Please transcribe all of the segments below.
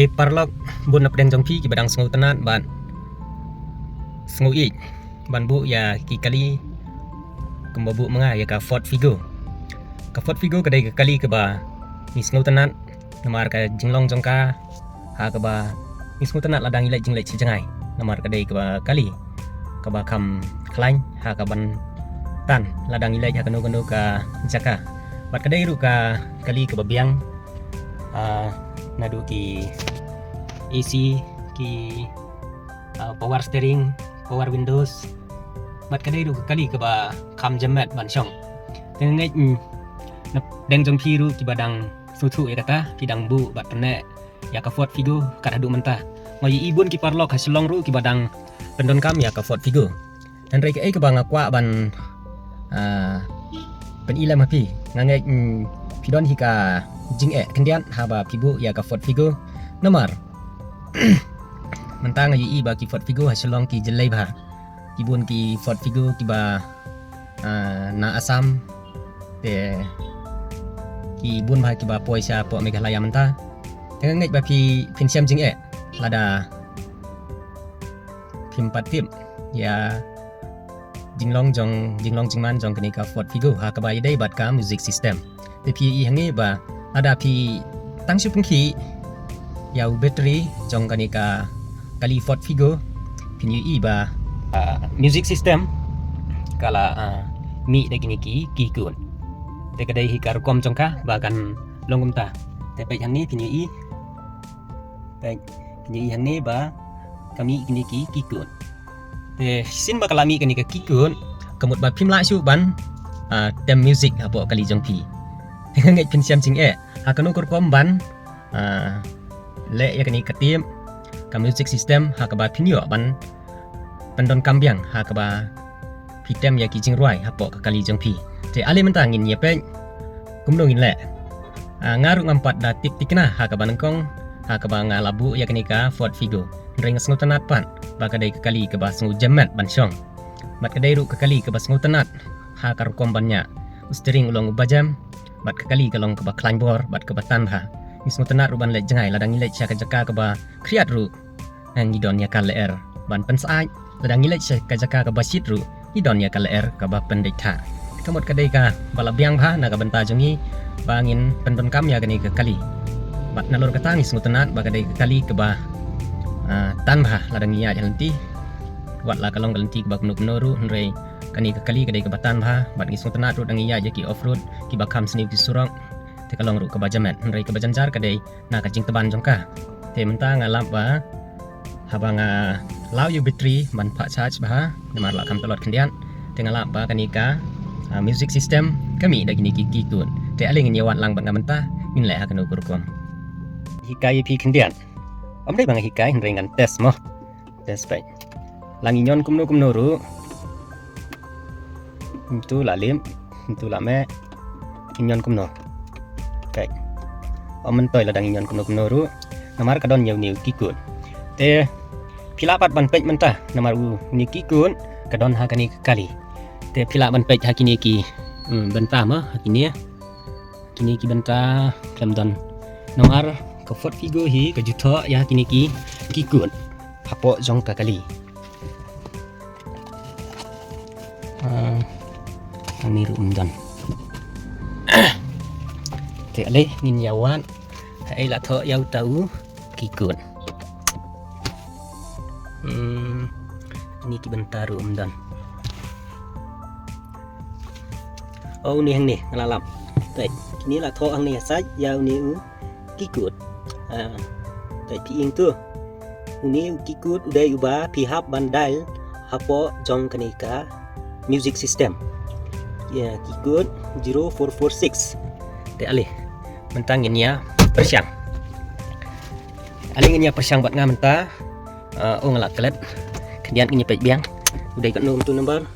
parlok bun nap deng jongpi ki badang sengu tenat ban sengu ik ban bu ya ki kali kembabu menga ya ka Ford Figo kadai ka kali ke ba ni sengu tenat namar ka jinglong jongka ha ke ba ni sengu tenat ladang ilai jinglai cijangai namar kadai ke ba kali ke ba kam klain ha ka ban tan ladang ilai ha kanu ka jaka bat kadai ru ka kali ke ba biang nadu ki AC ki power steering power windows mat kadai ru kali ke ba kam jamet ban syong tengai deng jong piru ki badang sutu ya kata pidang bu bat tene ya ka Ford Figo kada du mentah ngai ibun ki parlok hasilong ru ki badang pendon kam ya ka Ford Figo dan rek ke bang akwa ban pen ilam api ngangai pidon hika jing kendian haba pibu ya ka Ford Figo nomor mentang ngai ba ki Ford Figo hasilong ki jelai ba kibun ki Ford Figo ki ba na Asam te ki bun ba ki ba poisa po Meghalaya mentah dengan ngai ba pi pinsiam jing lada pim patip ya jinglong jingman jong kini ka Ford Figo ha ka ba idai bat ka music system te pi hangi ba ada pi tangsu pengki ya battery jong kani ka kali Ford Figo pinyu ba music system kala mi de kini ki kun te kadai hikar kom jongka bagan longum ta te pe hangi pinyu hangi ba kami kini ki kun te sin ba kalami kani ka ki kun kamut ba pim la su ban tem music apo kali jong pi ngai pin siam jing hakanu kur kom ban le ya kani katim ka music system hakaba pinyo ban pendon kambiang hakaba pitem ya ki jing ruai hapo ka kali jong pi te ali mentangin ya pe kumdong in le ngaru ngampat da tik tikna hakaba nengkong hakaba ngalabu ya kani ka Ford Figo ring sengu tenat pan bakadai ka kali ka ba sengu jamat ban syong mat kadai ru ka kali ka ba sengu tenat hakar kom bannya steering ulong ubajam bat kali kalong ke ba klang bor bat ke batan ha mismo tenat ruban le jengai ladang ilai cha ka jaka ke ba kriat ru ang idon ya kal er ban pensai ladang ilai cha ka jaka ke ba sit ru idon ya kal er ka ba pendek tha kamot kadai ka bala biang bha na ka benta jongi bangin pendon kam ya gani ke kali bat nalor ka tangis mismo tenat ba kadai ke kali ke ba tan bha ladang iya janti wat la kalong galanti ke ba kuno ru nrei kani ke kali kadai ke batan bha bat ngisung tenat ru dang iya jaki off road ki bakam seni ki surang te kalong ru ke bajamet nrei ke bajanjar kadai na ka jing teban jongka te mentang ngalap ba habanga law you battery man pa charge ba namar la kam telot kendian te ngalap ba kani ka music system kami da gini ki kun te aling nyawat lang ban mentah min le hakanu kurkom hikai pi kendian amdai bang hikai nrei ngan tes mo tes pai langi nyon kumno ru itu lalim itu lame inyon kumno kai omen toy ladang inyon kumno ru namar kadon new kikun te pilapat ban pej mentah namar ni kikun kadon hakani kali te pila ban pej hakini ki benta mah hakini ki benta klamdon namar ke Ford Figo hi ke juta ya hakini ki kikun hapo jong ka kali ni rumdan te ale nin yawan hai la tho yau tau kikun ni ki bentar rumdan oh ni hang ni ngalalap te kini la tho hang ni sai yau ni kikut te pi ing tu ni kikut udai uba pi hap bandal hapo jong kanika music system ya kikut 0446 te alih mentangin ya persyang alih nya persyang bat ngamenta ngalak kelet kemudian ini pej biang udah ikut nomor tu nomor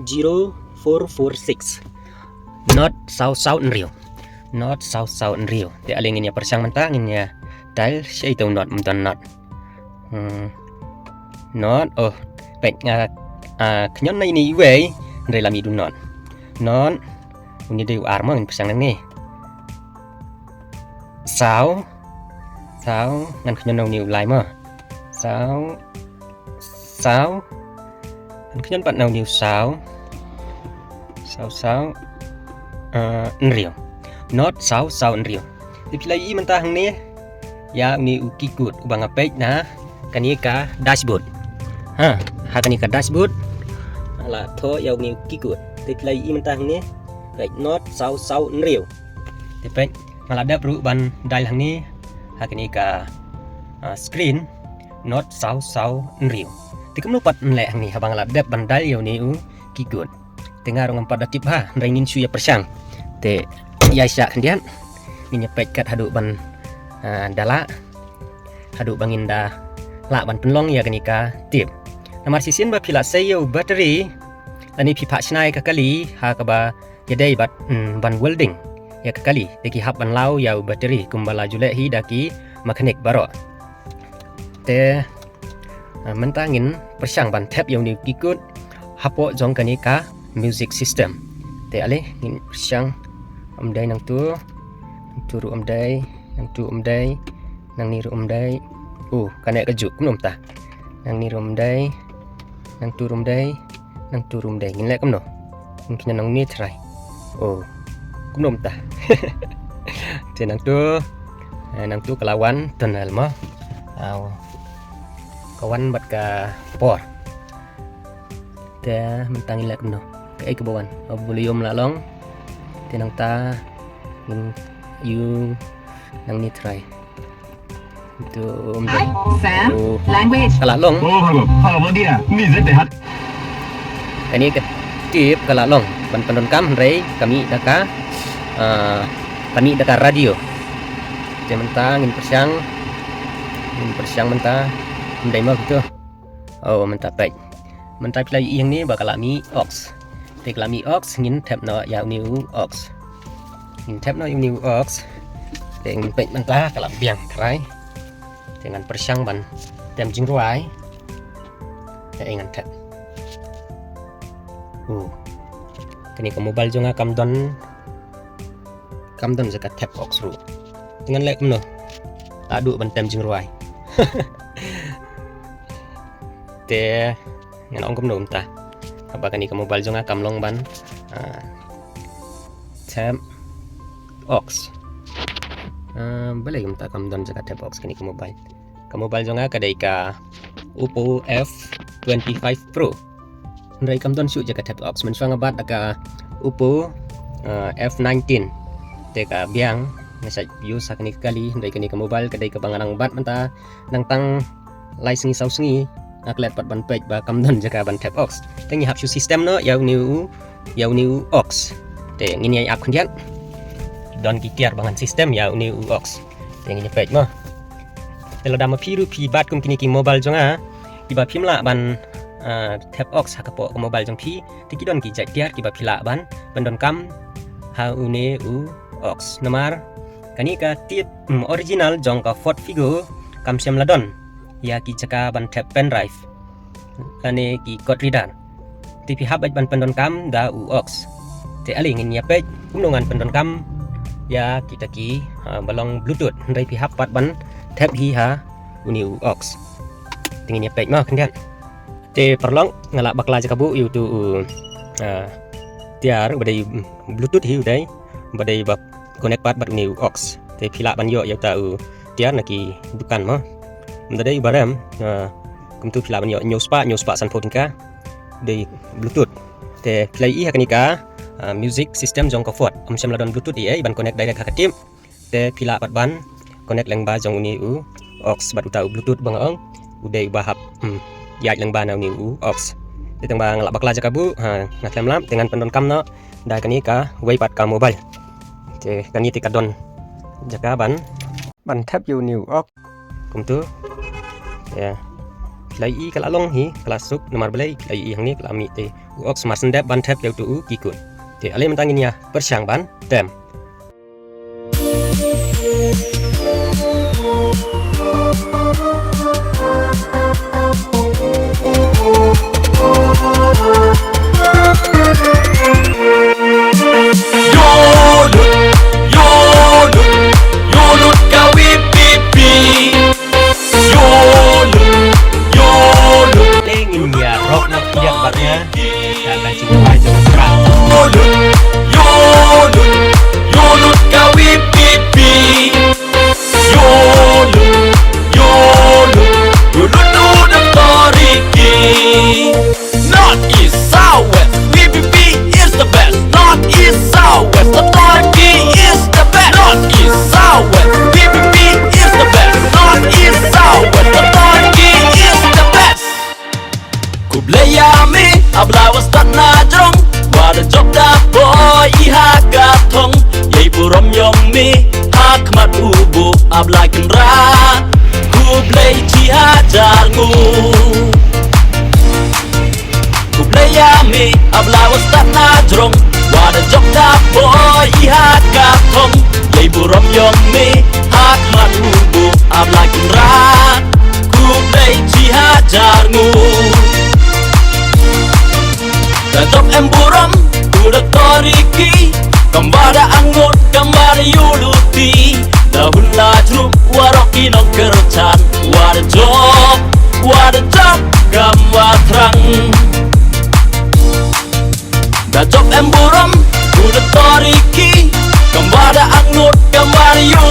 0446 not south Rio te alih nya persyang mentangin ya dal syai tu not mentan not oh pej kenyon na ini way ndre lami du non uni de arma ng pisang ni sao sao ngăn khuyên nông nhiều lại mà sao ngăn khuyên bạn nào nhiều sao riu not sao riu thì play mentah ni ya ni ukikut ubang apek na kanika dashboard ha kanika dashboard là thôi ya ni ukikut thì play mentah ni baik not sao riu thì baik malah ada perubahan dial ni kanika screen not sao riu thì kamu lupa nilai ni habang la dep bandal ya ni ukikut tengah orang pada tip ha rengin suya persang te ya syak kendian ni nyepet kat haduk ban dala haduk bangin da la ban penlong ya kenika tip nomor sisin ba pila sayo battery ani pipa snai ka kali ha ka ba yadai bat ban welding ya ka kali deki hab ban lau ya battery kumbala julek hi daki mekanik baro te mentangin persang ban tap yang ni kikut hapo jong kenika music system te ale ngin syang amdai nang tu ru amdai nang tu amdai nang ni ru amdai kanek kejuk kumnom ta nang ni ru amdai nang tu ru amdai ngin lek kumno mungkin nang ni try kumnom ta te nang tu kelawan tunnel mo kawan bat ka por te mentangin lek kumno cái kebawan volume la long tenang ta in you nang ni try itu Sam language kala long ini ke tip kala long pan kam rei kami daka radio jementang in persiang menta mendai mau gitu menta baik menta play yang ni bakal ami ox Teklami ox ngin tap no ya new ox ngin tap no new ox dengan pek mentah kalap biang try dengan persang ban tem jing ruai dengan tap kini ke mobile jonga kamdon zakat tap ox ru dengan lek no adu ban tem jing ruai te ngan ong kum no entah apakah ni ke mobile jonga kamlong ban tab ox boleh kita kamdon jaga tab ox kini ke mobile jonga kadai ka Oppo F25 Pro ndai kamdon shoot jaga tab ox mensuang abat ka Oppo F19 teka biang message view sakni kali ndai kini ke mobile kadai ke bangarang bat menta nang tang license sausengi aklet pat ban page ba kamdon jaga ban tap ox tengi hap su system no yau new ox te ngini ap khandian don kikiar bangan system yau new ox tengi ni page mo telo dama piru pi bat kum kini ki mobile jonga iba pimla ban tap ox hakapo ke mobile jong pi tiki don ki jai tiar ki ba pila ban bandon kam ha new ox nomor kani ka tip original jong ka Ford Figo kam siam ladon ya ki caka ban tap pen drive ane ki code reader tipi habat ban pendon kam da ox te ali ngin ya page kumnongan pendon kam ya kita ki balong bluetooth ndai pi habat ban tap hi ha uni ox tingin ya page ma kendian te perlong ngala bakla jaka bu yu tu tiar badai bluetooth hi udai badai bab connect pat bat uni ox te pila ban yo ya ta tiar naki dukan ma mendadai barem kumtu pila banyo nyospa sanfotinka de bluetooth te play i hakanika music system jong ko Ford amsam ladon bluetooth i ban connect direct hakatim te pila pat ban connect lang ba jong uni ox bat uta bluetooth bangaong ude bahap yat lang ba na uni ox te tang ba ngalak bakla jakabu ngatlem lam dengan pendon kam no da kanika way pat ka mobile te kani ti kadon jaka ban tap yu new ox kumtu ya play i kala long hi kala suk nomor belai play i hang ni kala mi te ox masen dep ban tap yau tu kikut te ale mentangin ya persiang ban tem Yolut kawi pipi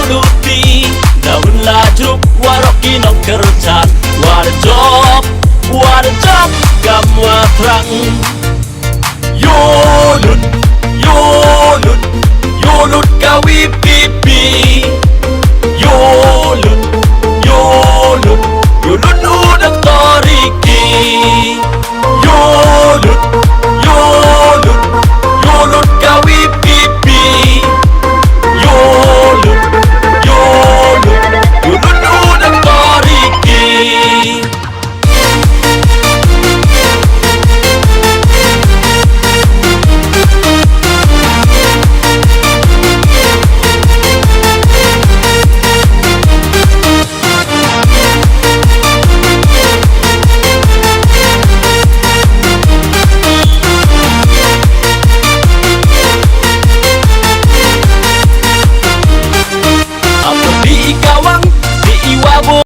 luti daun lajuk waroki nok kercat warjop gamwa terang yolut gawi pipi